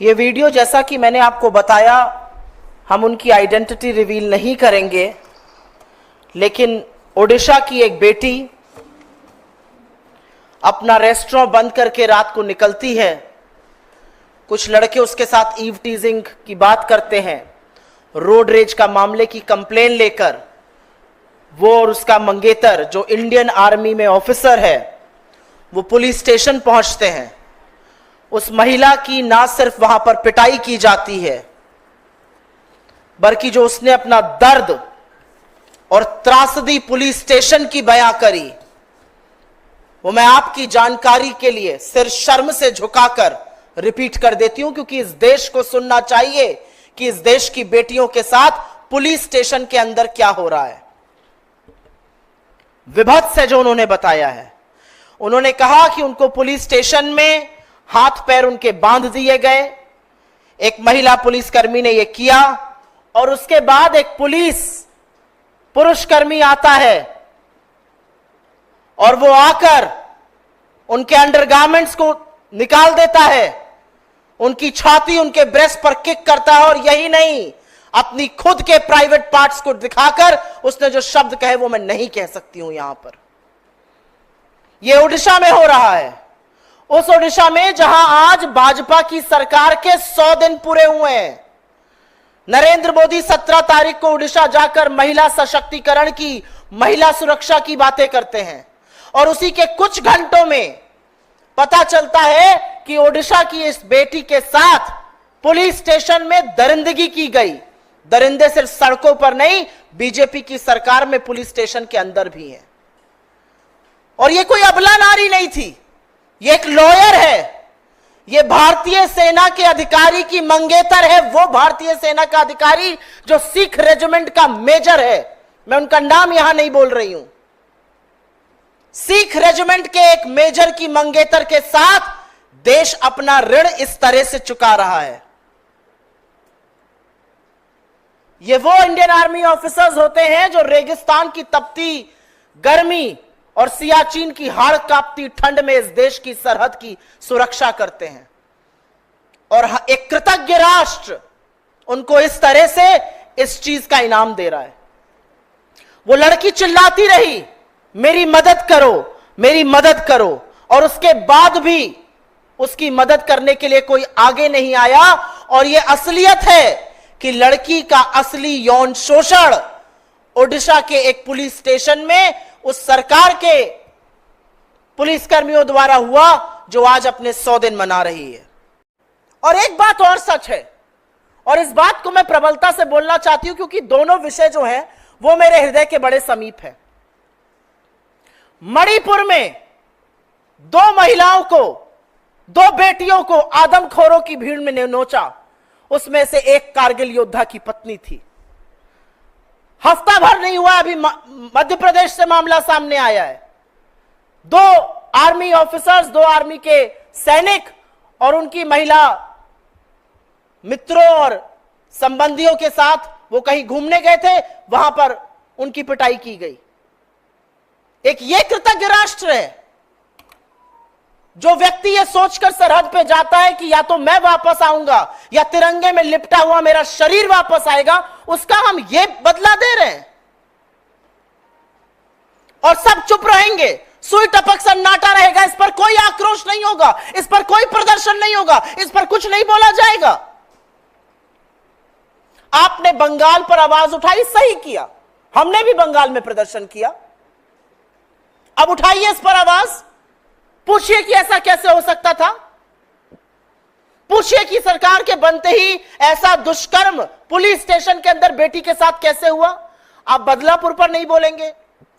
ये वीडियो, जैसा कि मैंने आपको बताया, हम उनकी आइडेंटिटी रिवील नहीं करेंगे, लेकिन ओडिशा की एक बेटी अपना रेस्टोरेंट बंद करके रात को निकलती है। कुछ लड़के उसके साथ ईव टीजिंग की बात करते हैं। रोड रेज का मामले की कंप्लेन लेकर वो और उसका मंगेतर, जो इंडियन आर्मी में ऑफिसर है, वो पुलिस स्टेशन पहुंचते हैं। उस महिला की ना सिर्फ वहां पर पिटाई की जाती है, बल्कि जो उसने अपना दर्द और त्रासदी पुलिस स्टेशन की बयां करी, वो मैं आपकी जानकारी के लिए सिर शर्म से झुकाकर रिपीट कर देती हूं, क्योंकि इस देश को सुनना चाहिए कि इस देश की बेटियों के साथ पुलिस स्टेशन के अंदर क्या हो रहा है। विभत्स है जो उन्होंने बताया है। उन्होंने कहा कि उनको पुलिस स्टेशन में हाथ पैर उनके बांध दिए गए। एक महिला पुलिसकर्मी ने यह किया और उसके बाद एक पुरुषकर्मी आता है और वो आकर उनके अंडरगारमेंट्स को निकाल देता है, उनकी छाती, उनके ब्रेस्ट पर किक करता है, और यही नहीं, अपनी खुद के प्राइवेट पार्ट्स को दिखाकर उसने जो शब्द कहे वो मैं नहीं कह सकती हूं यहां पर। यह ओडिशा में हो रहा है, उस ओडिशा में जहां आज भाजपा की सरकार के 100 दिन पूरे हुए हैं। नरेंद्र मोदी 17 तारीख को ओडिशा जाकर महिला सशक्तिकरण की, महिला सुरक्षा की बातें करते हैं, और उसी के कुछ घंटों में पता चलता है कि ओडिशा की इस बेटी के साथ पुलिस स्टेशन में दरिंदगी की गई। दरिंदे सिर्फ सड़कों पर नहीं, बीजेपी की सरकार में पुलिस स्टेशन के अंदर भी हैं। और ये कोई अबला नारी नहीं थी, ये एक लॉयर है, ये भारतीय सेना के अधिकारी की मंगेतर है। वो भारतीय सेना का अधिकारी जो सिख रेजिमेंट का मेजर है, मैं उनका नाम यहां नहीं बोल रही हूं। सिख रेजिमेंट के एक मेजर की मंगेतर के साथ देश अपना ऋण इस तरह से चुका रहा है। ये वो इंडियन आर्मी ऑफिसर्स होते हैं जो रेगिस्तान की तपती गर्मी और सियाचिन की हाड़ कांपती ठंड में इस देश की सरहद की सुरक्षा करते हैं, और एक कृतज्ञ राष्ट्र उनको इस तरह से इस चीज का इनाम दे रहा है। वो लड़की चिल्लाती रही, मेरी मदद करो, मेरी मदद करो, और उसके बाद भी उसकी मदद करने के लिए कोई आगे नहीं आया। और यह असलियत है कि लड़की का असली यौन शोषण ओडिशा के एक पुलिस स्टेशन में उस सरकार के पुलिसकर्मियों द्वारा हुआ जो आज अपने 100 दिन मना रही है। और एक बात और सच है, और इस बात को मैं प्रबलता से बोलना चाहती हूं, क्योंकि दोनों विषय जो हैं वो मेरे हृदय के बड़े समीप हैं। मणिपुर में 2 महिलाओं को, 2 बेटियों को आदमखोरों की भीड़ में नोचा। उसमें से एक कारगिल योद्धा की पत्नी थी। हफ्ता भर नहीं हुआ, अभी मध्य प्रदेश से मामला सामने आया है। 2 आर्मी ऑफिसर्स, 2 आर्मी के सैनिक और उनकी महिला मित्रों और संबंधियों के साथ वो कहीं घूमने गए थे, वहां पर उनकी पिटाई की गई। एक ये कृतज्ञ राष्ट्र है जो व्यक्ति ये सोचकर सरहद पे जाता है कि या तो मैं वापस आऊंगा या तिरंगे में लिपटा हुआ मेरा शरीर वापस आएगा, उसका हम ये बदला दे रहे हैं। और सब चुप रहेंगे, सुई टपक सन्नाटा रहेगा, इस पर कोई आक्रोश नहीं होगा, इस पर कोई प्रदर्शन नहीं होगा, इस पर कुछ नहीं बोला जाएगा। आपने बंगाल पर आवाज उठाई, सही किया, हमने भी बंगाल में प्रदर्शन किया। अब उठाइए इस पर आवाज, पूछिए कि ऐसा कैसे हो सकता था। पूछिए कि सरकार के बनते ही ऐसा दुष्कर्म पुलिस स्टेशन के अंदर बेटी के साथ कैसे हुआ। आप बदलापुर पर नहीं बोलेंगे,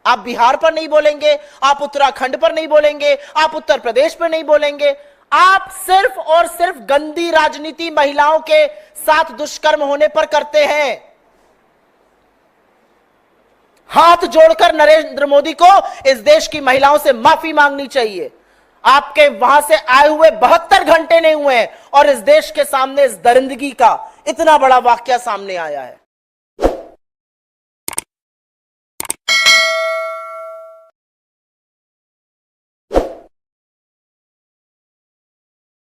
आप बिहार पर नहीं बोलेंगे, आप उत्तराखंड पर नहीं बोलेंगे, आप उत्तर प्रदेश पर नहीं बोलेंगे। आप सिर्फ और सिर्फ गंदी राजनीति महिलाओं के साथ दुष्कर्म होने पर करते हैं। हाथ जोड़कर नरेंद्र मोदी को इस देश की महिलाओं से माफी मांगनी चाहिए। आपके वहां से आए हुए 72 घंटे नहीं हुए हैं और इस देश के सामने इस दरिंदगी का इतना बड़ा वाकया सामने आया है।